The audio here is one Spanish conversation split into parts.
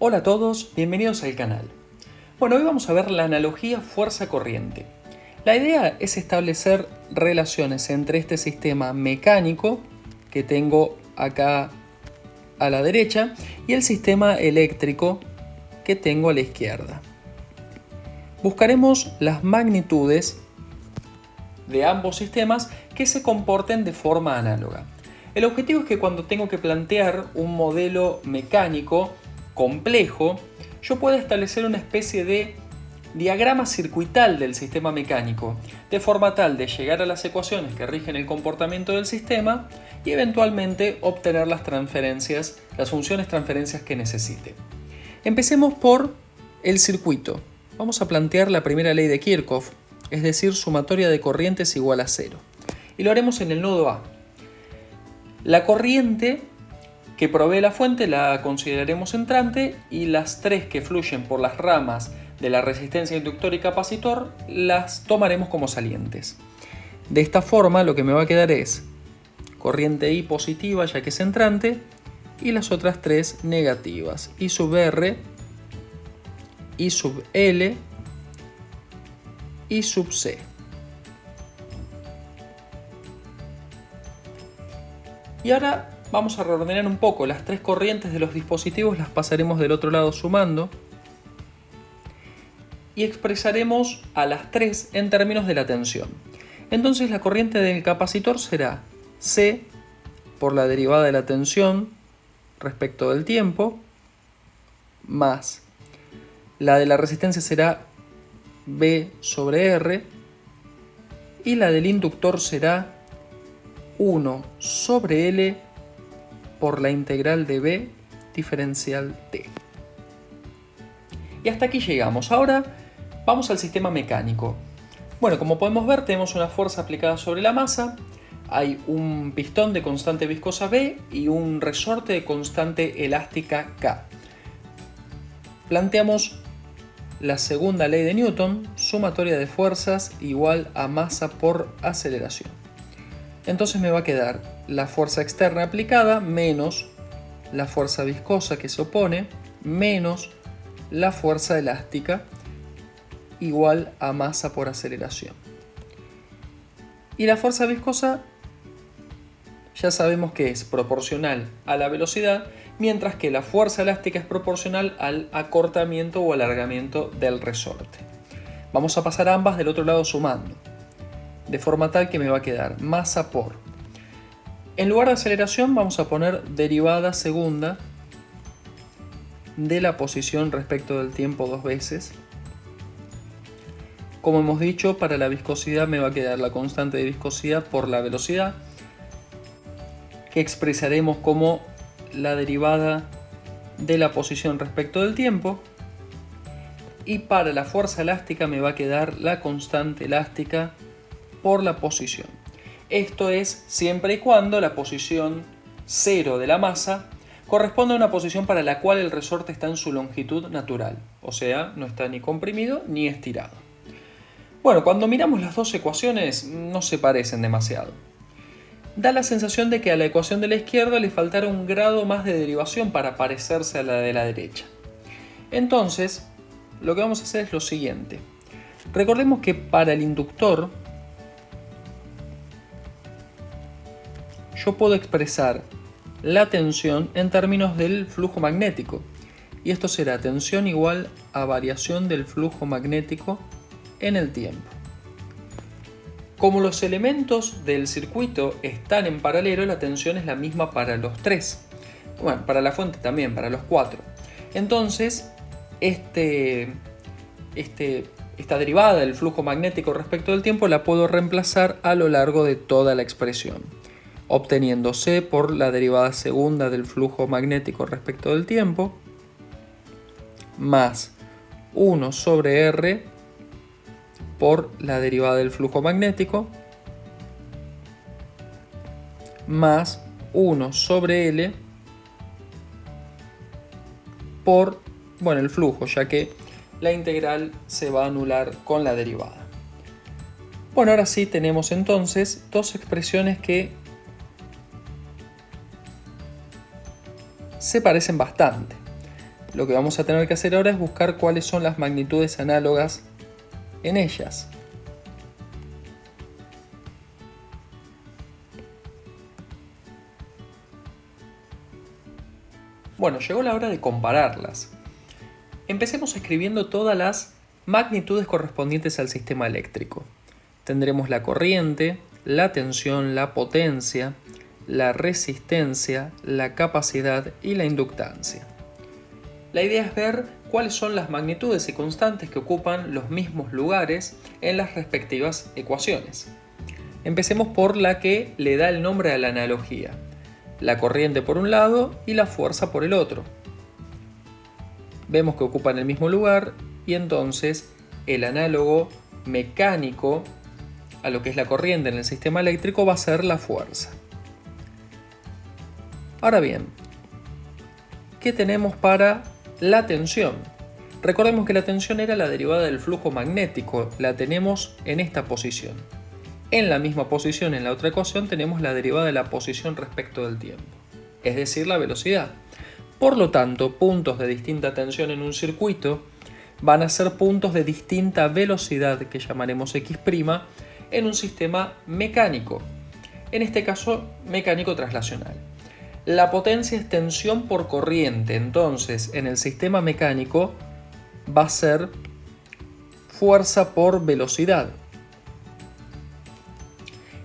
Hola a todos, bienvenidos al canal. Bueno, hoy vamos a ver la analogía fuerza-corriente. La idea es establecer relaciones entre este sistema mecánico que tengo acá a la derecha y el sistema eléctrico que tengo a la izquierda. Buscaremos las magnitudes de ambos sistemas que se comporten de forma análoga. El objetivo es que cuando tengo que plantear un modelo mecánico complejo, yo pueda establecer una especie de diagrama circuital del sistema mecánico, de forma tal de llegar a las ecuaciones que rigen el comportamiento del sistema y eventualmente obtener las funciones transferencias que necesite. Empecemos por el circuito. Vamos a plantear la primera ley de Kirchhoff, es decir, sumatoria de corrientes igual a cero. Y lo haremos en el nodo A. La corriente que provee la fuente la consideraremos entrante y las tres que fluyen por las ramas de la resistencia inductor y capacitor las tomaremos como salientes. De esta forma lo que me va a quedar es corriente I positiva ya que es entrante y las otras tres negativas. I sub R, I sub L, I sub C. Y ahora vamos a reordenar un poco. Las tres corrientes de los dispositivos las pasaremos del otro lado sumando y expresaremos a las tres en términos de la tensión. Entonces la corriente del capacitor será C por la derivada de la tensión respecto del tiempo, más la de la resistencia será B sobre R y la del inductor será 1 sobre L por la integral de B diferencial T. Y hasta aquí llegamos. Ahora vamos al sistema mecánico. Bueno, como podemos ver, tenemos una fuerza aplicada sobre la masa, hay un pistón de constante viscosa B y un resorte de constante elástica K. Planteamos la segunda ley de Newton, sumatoria de fuerzas igual a masa por aceleración. Entonces me va a quedar la fuerza externa aplicada menos la fuerza viscosa que se opone menos la fuerza elástica igual a masa por aceleración. Y la fuerza viscosa ya sabemos que es proporcional a la velocidad, mientras que la fuerza elástica es proporcional al acortamiento o alargamiento del resorte. Vamos a pasar a ambas del otro lado sumando, de forma tal que me va a quedar masa por. En lugar de aceleración vamos a poner derivada segunda de la posición respecto del tiempo dos veces. Como hemos dicho, para la viscosidad me va a quedar la constante de viscosidad por la velocidad, que expresaremos como la derivada de la posición respecto del tiempo. Y para la fuerza elástica me va a quedar la constante elástica por la posición. Esto es siempre y cuando la posición 0 de la masa corresponde a una posición para la cual el resorte está en su longitud natural, o sea, no está ni comprimido ni estirado. Bueno, cuando miramos las dos ecuaciones no se parecen demasiado. Da la sensación de que a la ecuación de la izquierda le faltara un grado más de derivación para parecerse a la de la derecha. Entonces, lo que vamos a hacer es lo siguiente. Recordemos que para el inductor yo puedo expresar la tensión en términos del flujo magnético. Y esto será tensión igual a variación del flujo magnético en el tiempo. Como los elementos del circuito están en paralelo, la tensión es la misma para los tres. Bueno, para la fuente también, para los cuatro. Entonces, esta derivada del flujo magnético respecto del tiempo la puedo reemplazar a lo largo de toda la expresión, obteniendo C por la derivada segunda del flujo magnético respecto del tiempo, más 1 sobre R por la derivada del flujo magnético, más 1 sobre L por el flujo, ya que la integral se va a anular con la derivada. Bueno, ahora sí tenemos entonces dos expresiones que se parecen bastante. Lo que vamos a tener que hacer ahora es buscar cuáles son las magnitudes análogas en ellas. Bueno, llegó la hora de compararlas. Empecemos escribiendo todas las magnitudes correspondientes al sistema eléctrico. Tendremos la corriente, la tensión, la potencia, la resistencia, la capacidad y la inductancia. La idea es ver cuáles son las magnitudes y constantes que ocupan los mismos lugares en las respectivas ecuaciones. Empecemos por la que le da el nombre a la analogía. La corriente por un lado y la fuerza por el otro. Vemos que ocupan el mismo lugar y entonces el análogo mecánico a lo que es la corriente en el sistema eléctrico va a ser la fuerza. Ahora bien, ¿qué tenemos para la tensión? Recordemos que la tensión era la derivada del flujo magnético, la tenemos en esta posición. En la misma posición, en la otra ecuación, tenemos la derivada de la posición respecto del tiempo, es decir, la velocidad. Por lo tanto, puntos de distinta tensión en un circuito van a ser puntos de distinta velocidad, que llamaremos X', en un sistema mecánico, en este caso mecánico traslacional. La potencia es tensión por corriente, entonces en el sistema mecánico va a ser fuerza por velocidad.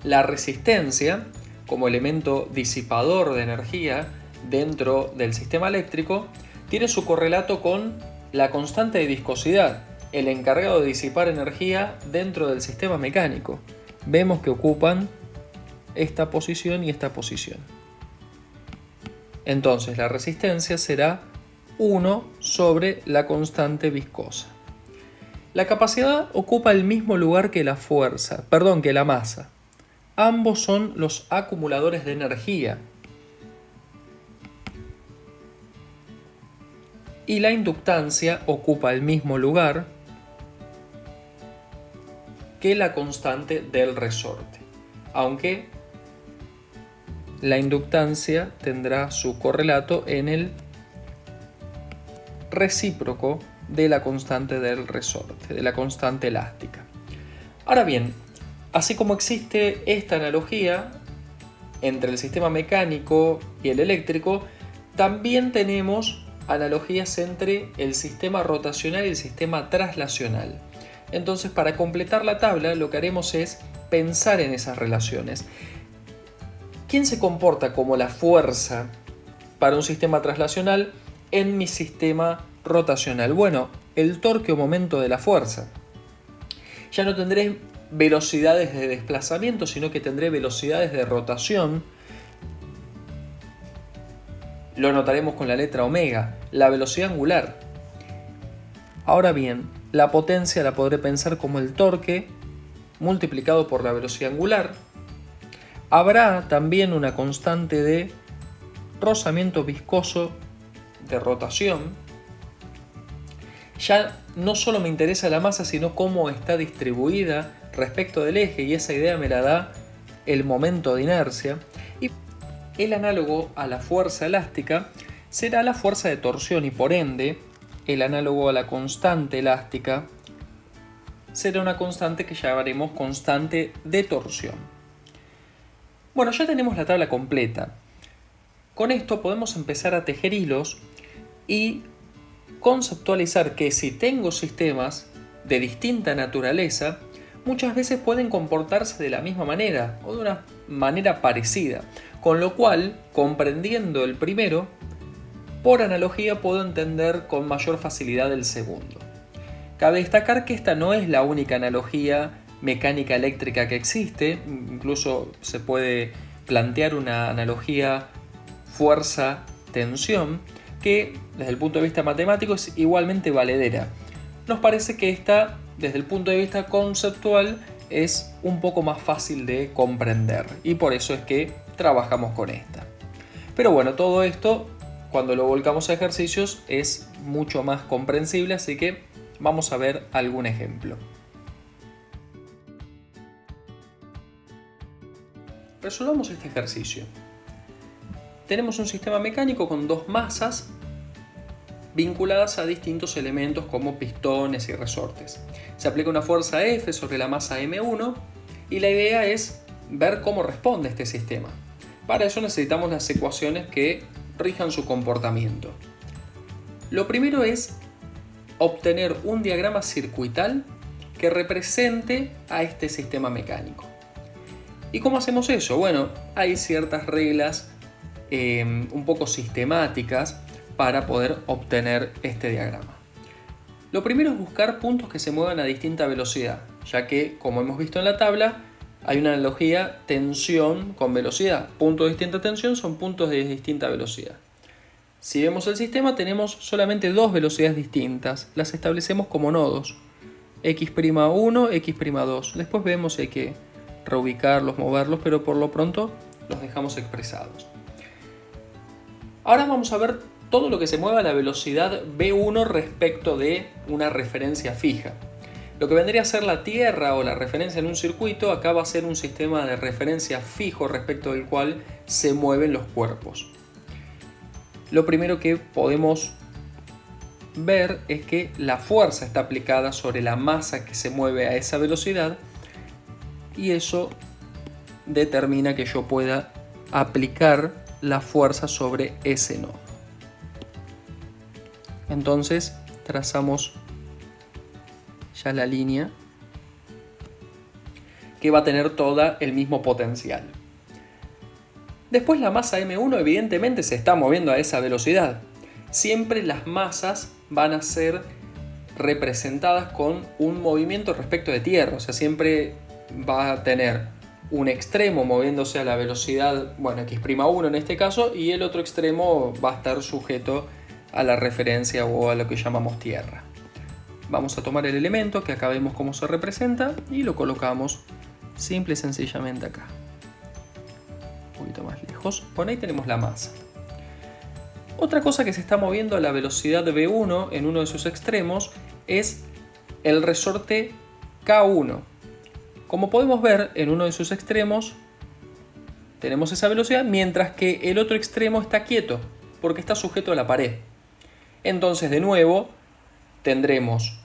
La resistencia, como elemento disipador de energía dentro del sistema eléctrico, tiene su correlato con la constante de viscosidad, el encargado de disipar energía dentro del sistema mecánico. Vemos que ocupan esta posición y esta posición. Entonces la resistencia será 1 sobre la constante viscosa. La capacidad ocupa el mismo lugar que la fuerza, que la masa. Ambos son los acumuladores de energía. Y la inductancia ocupa el mismo lugar que la constante del resorte, aunque la inductancia tendrá su correlato en el recíproco de la constante del resorte, de la constante elástica. Ahora bien, así como existe esta analogía entre el sistema mecánico y el eléctrico, también tenemos analogías entre el sistema rotacional y el sistema traslacional. Entonces, para completar la tabla, lo que haremos es pensar en esas relaciones. ¿Quién se comporta como la fuerza para un sistema traslacional en mi sistema rotacional? Bueno, el torque o momento de la fuerza. Ya no tendré velocidades de desplazamiento, sino que tendré velocidades de rotación. Lo notaremos con la letra omega, la velocidad angular. Ahora bien, la potencia la podré pensar como el torque multiplicado por la velocidad angular. Habrá también una constante de rozamiento viscoso de rotación. Ya no solo me interesa la masa, sino cómo está distribuida respecto del eje, y esa idea me la da el momento de inercia. Y el análogo a la fuerza elástica será la fuerza de torsión, y por ende el análogo a la constante elástica será una constante que llamaremos constante de torsión. Bueno, ya tenemos la tabla completa. Con esto podemos empezar a tejer hilos y conceptualizar que si tengo sistemas de distinta naturaleza, muchas veces pueden comportarse de la misma manera o de una manera parecida, con lo cual, comprendiendo el primero, por analogía puedo entender con mayor facilidad el segundo. Cabe destacar que esta no es la única analogía mecánica eléctrica que existe, incluso se puede plantear una analogía fuerza-tensión que desde el punto de vista matemático es igualmente valedera. Nos parece que esta, desde el punto de vista conceptual, es un poco más fácil de comprender y por eso es que trabajamos con esta. Pero bueno, todo esto cuando lo volcamos a ejercicios es mucho más comprensible, así que vamos a ver algún ejemplo. Resolvamos este ejercicio. Tenemos un sistema mecánico con dos masas vinculadas a distintos elementos como pistones y resortes. Se aplica una fuerza F sobre la masa M1 y la idea es ver cómo responde este sistema. Para eso necesitamos las ecuaciones que rijan su comportamiento. Lo primero es obtener un diagrama circuital que represente a este sistema mecánico. ¿Y cómo hacemos eso? Bueno, hay ciertas reglas un poco sistemáticas para poder obtener este diagrama. Lo primero es buscar puntos que se muevan a distinta velocidad, ya que, como hemos visto en la tabla, hay una analogía tensión con velocidad. Puntos de distinta tensión son puntos de distinta velocidad. Si vemos el sistema, tenemos solamente dos velocidades distintas. Las establecemos como nodos. x'1, x'2. Después vemos si hay que reubicarlos, moverlos, pero por lo pronto los dejamos expresados. Ahora vamos a ver todo lo que se mueva a la velocidad v1 respecto de una referencia fija. Lo que vendría a ser la tierra o la referencia en un circuito, acá va a ser un sistema de referencia fijo respecto del cual se mueven los cuerpos. Lo primero que podemos ver es que la fuerza está aplicada sobre la masa que se mueve a esa velocidad y eso determina que yo pueda aplicar la fuerza sobre ese nodo. Entonces trazamos ya la línea que va a tener toda el mismo potencial. Después la masa M1 evidentemente se está moviendo a esa velocidad. Siempre las masas van a ser representadas con un movimiento respecto de tierra, o sea, siempre va a tener un extremo moviéndose a la velocidad, bueno, x'1 en este caso, y el otro extremo va a estar sujeto a la referencia o a lo que llamamos tierra. Vamos a tomar el elemento que acá vemos cómo se representa y lo colocamos simple y sencillamente acá. Un poquito más lejos. Bueno, ahí tenemos la masa. Otra cosa que se está moviendo a la velocidad de v1 en uno de sus extremos es el resorte K1. Como podemos ver, en uno de sus extremos tenemos esa velocidad, mientras que el otro extremo está quieto, porque está sujeto a la pared. Entonces, de nuevo, tendremos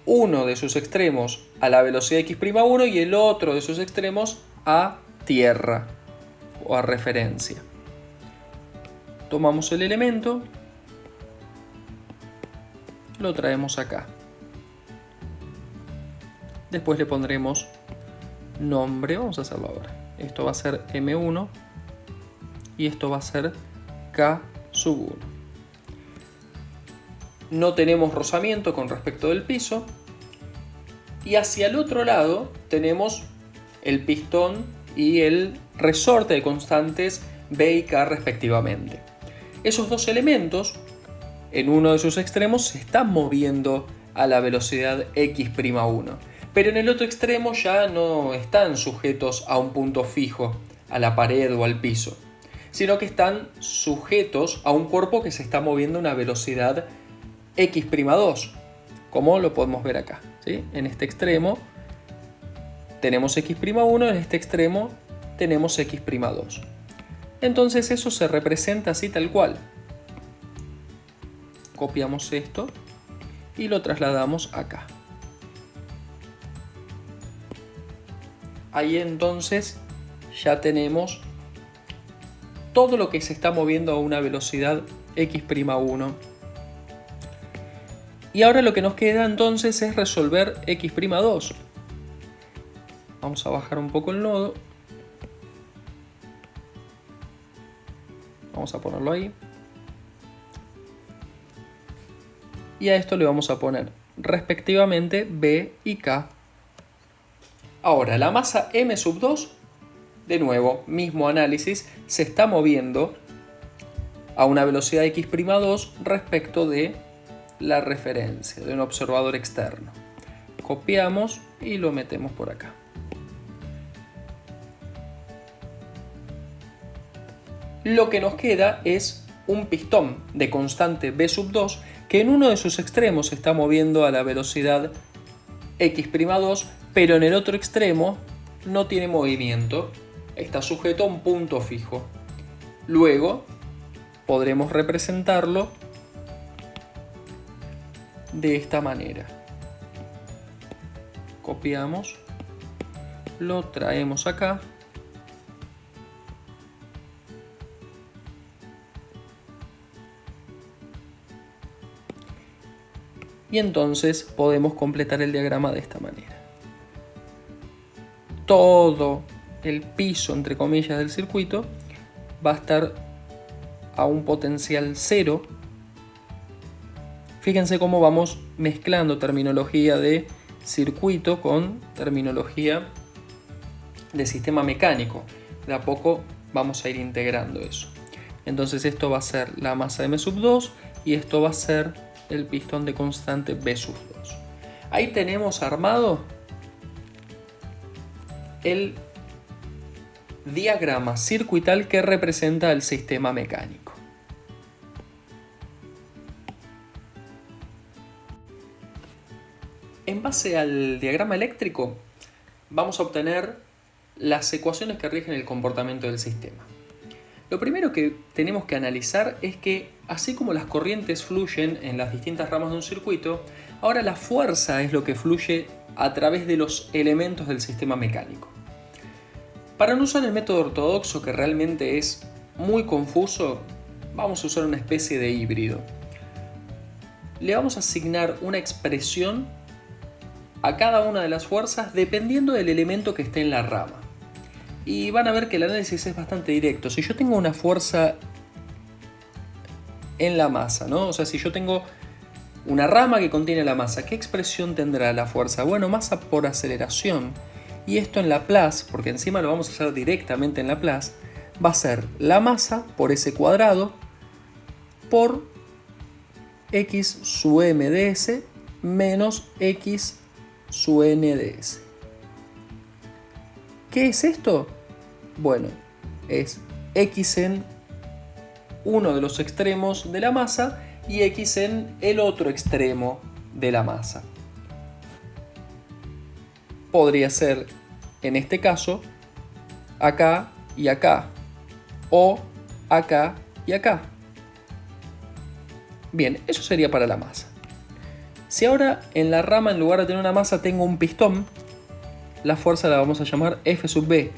uno de sus extremos a la velocidad x'1 y el otro de sus extremos a tierra o a referencia. Tomamos el elemento, lo traemos acá. Después le pondremos nombre, vamos a hacerlo ahora. Esto va a ser M1 y esto va a ser K'1. No tenemos rozamiento con respecto del piso. Y hacia el otro lado tenemos el pistón y el resorte de constantes B y K respectivamente. Esos dos elementos, en uno de sus extremos, se están moviendo a la velocidad x'1. Pero en el otro extremo ya no están sujetos a un punto fijo, a la pared o al piso, sino que están sujetos a un cuerpo que se está moviendo a una velocidad x'2, como lo podemos ver acá, ¿sí? En este extremo tenemos x'1, en este extremo tenemos x'2. Entonces eso se representa así tal cual. Copiamos esto y lo trasladamos acá. Ahí entonces ya tenemos todo lo que se está moviendo a una velocidad x'1. Y ahora lo que nos queda entonces es resolver x'2. Vamos a bajar un poco el nodo. Vamos a ponerlo ahí. Y a esto le vamos a poner respectivamente B y K. Ahora, la masa M2, de nuevo, mismo análisis, se está moviendo a una velocidad x'2 respecto de la referencia, de un observador externo. Copiamos y lo metemos por acá. Lo que nos queda es un pistón de constante B2 que en uno de sus extremos se está moviendo a la velocidad x'2, pero en el otro extremo no tiene movimiento, está sujeto a un punto fijo. Luego podremos representarlo de esta manera. Copiamos, lo traemos acá. Y entonces podemos completar el diagrama de esta manera. Todo el piso, entre comillas, del circuito va a estar a un potencial 0. Fíjense cómo vamos mezclando terminología de circuito con terminología de sistema mecánico. De a poco vamos a ir integrando eso. Entonces esto va a ser la masa M sub 2 y esto va a ser el pistón de constante B sub 2. Ahí tenemos armado el diagrama circuital que representa el sistema mecánico. En base al diagrama eléctrico vamos a obtener las ecuaciones que rigen el comportamiento del sistema. Lo primero que tenemos que analizar es que, así como las corrientes fluyen en las distintas ramas de un circuito, ahora la fuerza es lo que fluye a través de los elementos del sistema mecánico. Para no usar el método ortodoxo, que realmente es muy confuso, vamos a usar una especie de híbrido. Le vamos a asignar una expresión a cada una de las fuerzas dependiendo del elemento que esté en la rama. Y van a ver que el análisis es bastante directo. Si yo tengo una fuerza en la masa, ¿no? O sea, si yo tengo una rama que contiene la masa, ¿qué expresión tendrá la fuerza? Bueno, masa por aceleración. Y esto en Laplace, porque encima lo vamos a hacer directamente en Laplace, va a ser la masa por s cuadrado por x sub m de s menos x sub n de s. ¿Qué es esto? Bueno, es x en uno de los extremos de la masa y x en el otro extremo de la masa. Podría ser, en este caso, acá y acá, o acá y acá. Bien, eso sería para la masa. Si ahora en la rama, en lugar de tener una masa, tengo un pistón, la fuerza la vamos a llamar F sub B.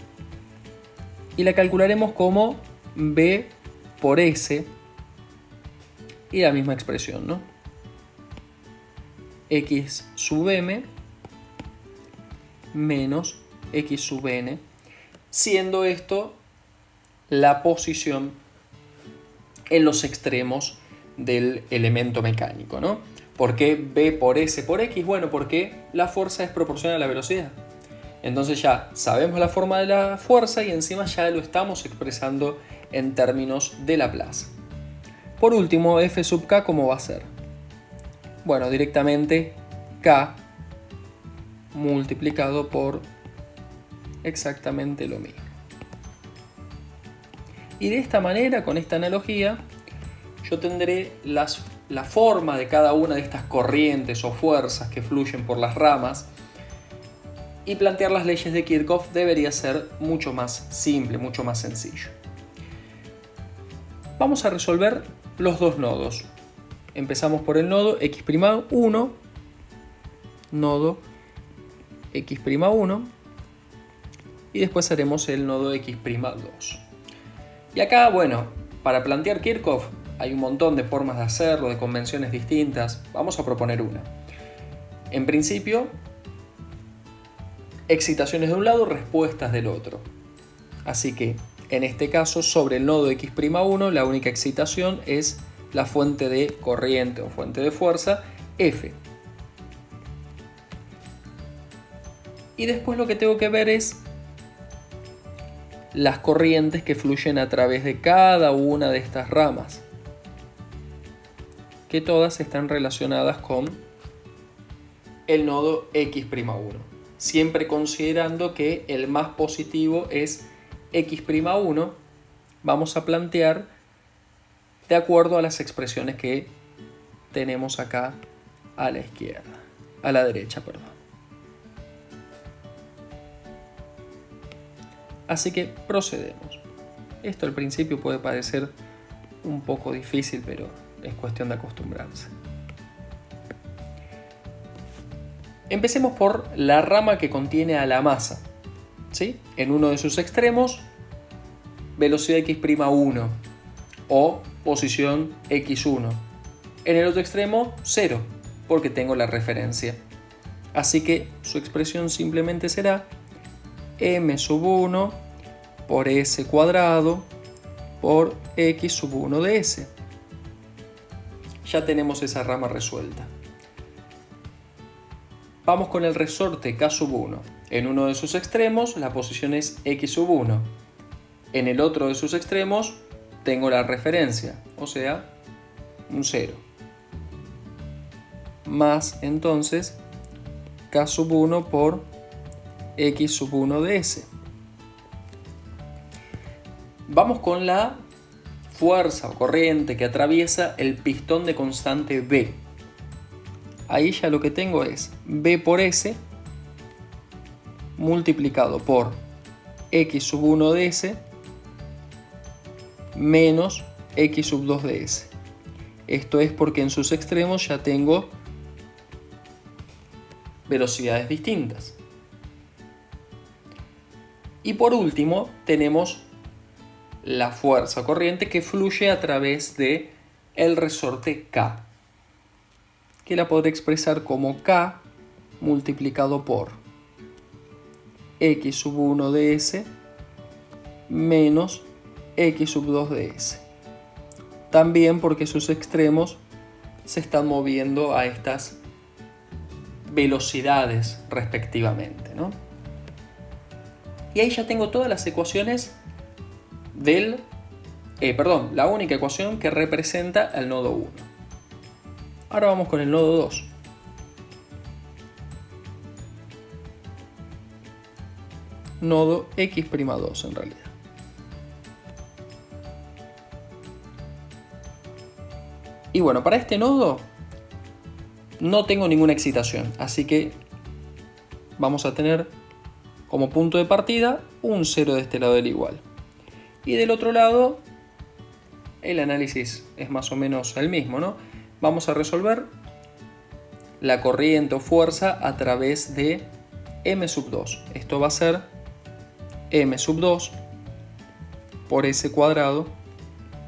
Y la calcularemos como B por S. Y la misma expresión, ¿no? X sub M menos X sub N. Siendo esto la posición en los extremos del elemento mecánico, ¿no? ¿Por qué B por S por X? Bueno, porque la fuerza es proporcional a la velocidad. Entonces ya sabemos la forma de la fuerza y encima ya lo estamos expresando en términos de Laplace. Por último, F sub K, ¿cómo va a ser? Bueno, directamente K multiplicado por exactamente lo mismo. Y de esta manera, con esta analogía, yo tendré la forma de cada una de estas corrientes o fuerzas que fluyen por las ramas, y plantear las leyes de Kirchhoff debería ser mucho más simple, mucho más sencillo. Vamos a resolver los dos nodos. Empezamos por el nodo x'1, nodo x'1, y después haremos el nodo x'2. Y acá, bueno, para plantear Kirchhoff hay un montón de formas de hacerlo, de convenciones distintas. Vamos a proponer una. En principio, excitaciones de un lado, respuestas del otro. Así que, en este caso, sobre el nodo x'1, la única excitación es la fuente de corriente o fuente de fuerza, F. Y después lo que tengo que ver es las corrientes que fluyen a través de cada una de estas ramas, que todas están relacionadas con el nodo x'1, siempre considerando que el más positivo es x'1. Vamos a plantear de acuerdo a las expresiones que tenemos acá a la izquierda, a la derecha, perdón. Así que procedemos. Esto al principio puede parecer un poco difícil, pero es cuestión de acostumbrarse. Empecemos por la rama que contiene a la masa, ¿sí? En uno de sus extremos, velocidad x'1 o posición x1. En el otro extremo, 0, porque tengo la referencia. Así que su expresión simplemente será m⁻1 por s cuadrado por x⁻1 de s. Ya tenemos esa rama resuelta. Vamos con el resorte k⁻1. En uno de sus extremos la posición es x⁻1. En el otro de sus extremos tengo la referencia, o sea, un 0. Más entonces k⁻1 por x⁻1 de s. Vamos con la fuerza o corriente que atraviesa el pistón de constante B. Ahí ya lo que tengo es B por S multiplicado por x⁻1 de S menos x⁻2 de S. Esto es porque en sus extremos ya tengo velocidades distintas. Y por último tenemos la fuerza corriente que fluye a través de el resorte K, que la podré expresar como K multiplicado por x⁻1 de S menos x⁻2 de S. También porque sus extremos se están moviendo a estas velocidades respectivamente, ¿no? Y ahí ya tengo todas las ecuaciones la única ecuación que representa al nodo 1. Ahora vamos con el nodo 2. Nodo x'2 en realidad. Y bueno, para este nodo no tengo ninguna excitación, así que vamos a tener como punto de partida un 0 de este lado del igual. Y del otro lado el análisis es más o menos el mismo, ¿no? Vamos a resolver la corriente o fuerza a través de m⁻². Esto va a ser m⁻² por s cuadrado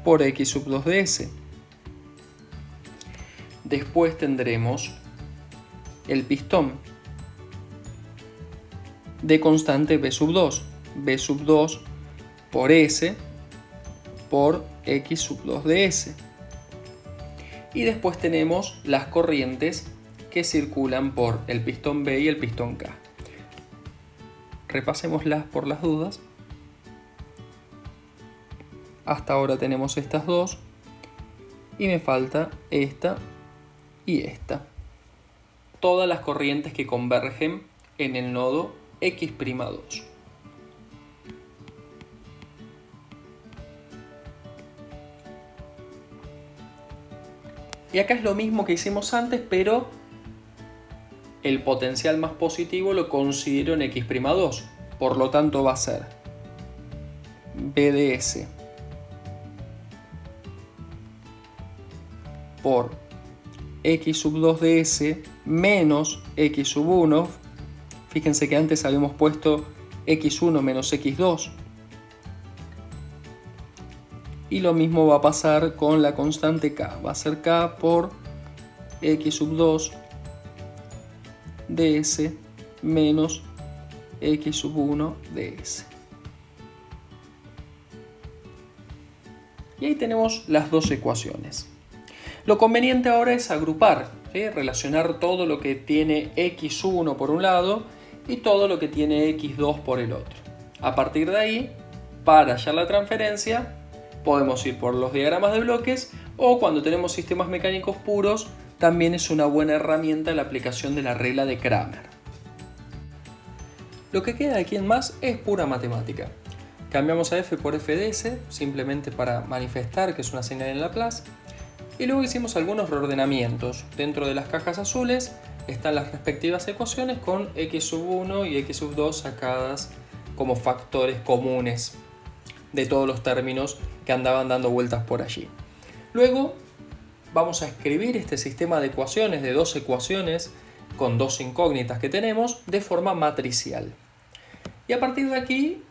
por x⁻2 de s. Después tendremos el pistón de constante b⁻². b⁻² por s por x⁻2 de s. Y después tenemos las corrientes que circulan por el pistón B y el pistón K. Repasémoslas por las dudas. Hasta ahora tenemos estas dos y me falta esta y esta. Todas las corrientes que convergen en el nodo x'2. Y acá es lo mismo que hicimos antes, pero el potencial más positivo lo considero en x'2. Por lo tanto va a ser B de S por x⁻2 de S menos x⁻1. Fíjense que antes habíamos puesto x1 menos x2. Y lo mismo va a pasar con la constante K. Va a ser K por x⁻2 de S menos x⁻1 de S. Y ahí tenemos las dos ecuaciones. Lo conveniente ahora es agrupar, ¿sí? Relacionar todo lo que tiene x1 por un lado y todo lo que tiene x2 por el otro. A partir de ahí, para hallar la transferencia, podemos ir por los diagramas de bloques o cuando tenemos sistemas mecánicos puros, también es una buena herramienta la aplicación de la regla de Cramer. Lo que queda aquí en más es pura matemática. Cambiamos a f por f de s, simplemente para manifestar que es una señal en Laplace. Y luego hicimos algunos reordenamientos. Dentro de las cajas azules están las respectivas ecuaciones con x⁻1 y x⁻2 sacadas como factores comunes de todos los términos que andaban dando vueltas por allí. Luego vamos a escribir este sistema de ecuaciones, de dos ecuaciones con dos incógnitas que tenemos de forma matricial. Y a partir de aquí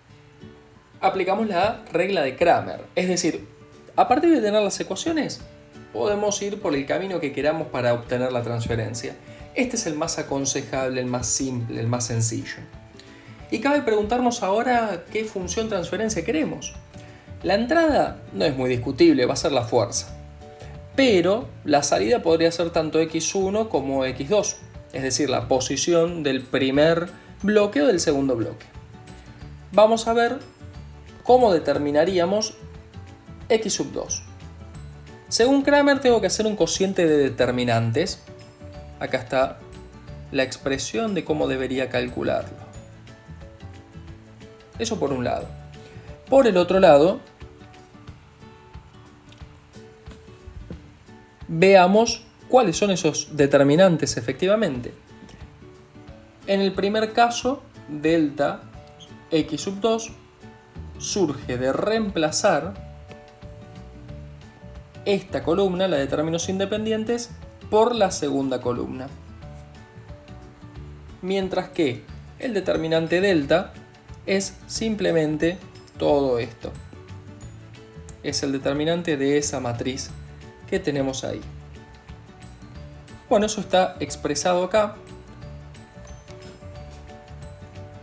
aplicamos la regla de Cramer. Es decir, a partir de tener las ecuaciones, podemos ir por el camino que queramos para obtener la transferencia. Este es el más aconsejable, el más simple, el más sencillo. Y cabe preguntarnos ahora qué función transferencia queremos. La entrada no es muy discutible, va a ser la fuerza. Pero la salida podría ser tanto x1 como x2, es decir, la posición del primer bloque o del segundo bloque. Vamos a ver cómo determinaríamos x sub 2. Según Cramer tengo que hacer un cociente de determinantes. Acá está la expresión de cómo debería calcularlo. Eso por un lado. Por el otro lado, veamos cuáles son esos determinantes efectivamente. En el primer caso, delta x sub 2 surge de reemplazar esta columna, la de términos independientes, por la segunda columna. Mientras que el determinante delta es simplemente todo esto. Es el determinante de esa matriz que tenemos ahí. Bueno, eso está expresado acá.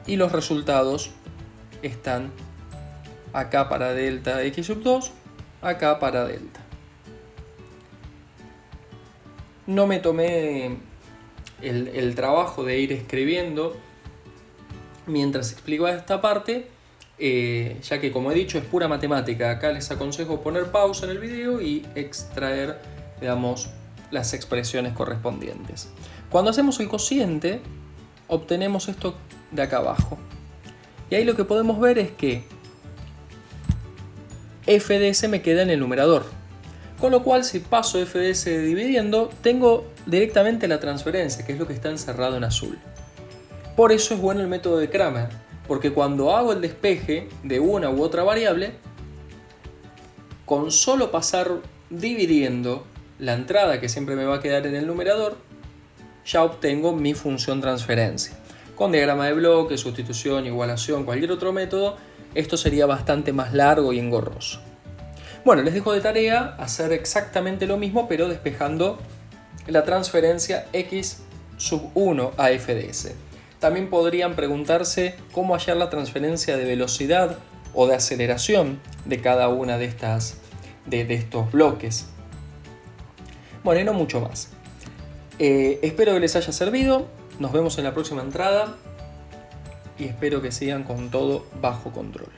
Y los resultados están acá para delta x sub 2, acá para delta. No me tomé el trabajo de ir escribiendo mientras explico esta parte, ya que como he dicho es pura matemática. Acá les aconsejo poner pausa en el video y extraer, digamos, las expresiones correspondientes. Cuando hacemos el cociente, obtenemos esto de acá abajo. Y ahí lo que podemos ver es que f de s me queda en el numerador. Con lo cual, si paso f de s dividiendo, tengo directamente la transferencia, que es lo que está encerrado en azul. Por eso es bueno el método de Cramer, porque cuando hago el despeje de una u otra variable, con solo pasar dividiendo la entrada que siempre me va a quedar en el numerador, ya obtengo mi función transferencia. Con diagrama de bloque, sustitución, igualación, cualquier otro método, esto sería bastante más largo y engorroso. Bueno, les dejo de tarea hacer exactamente lo mismo, pero despejando la transferencia x sub 1 a f de s. También podrían preguntarse cómo hallar la transferencia de velocidad o de aceleración de cada una de estos bloques. Bueno, y no mucho más. Espero que les haya servido. Nos vemos en la próxima entrada y espero que sigan con todo bajo control.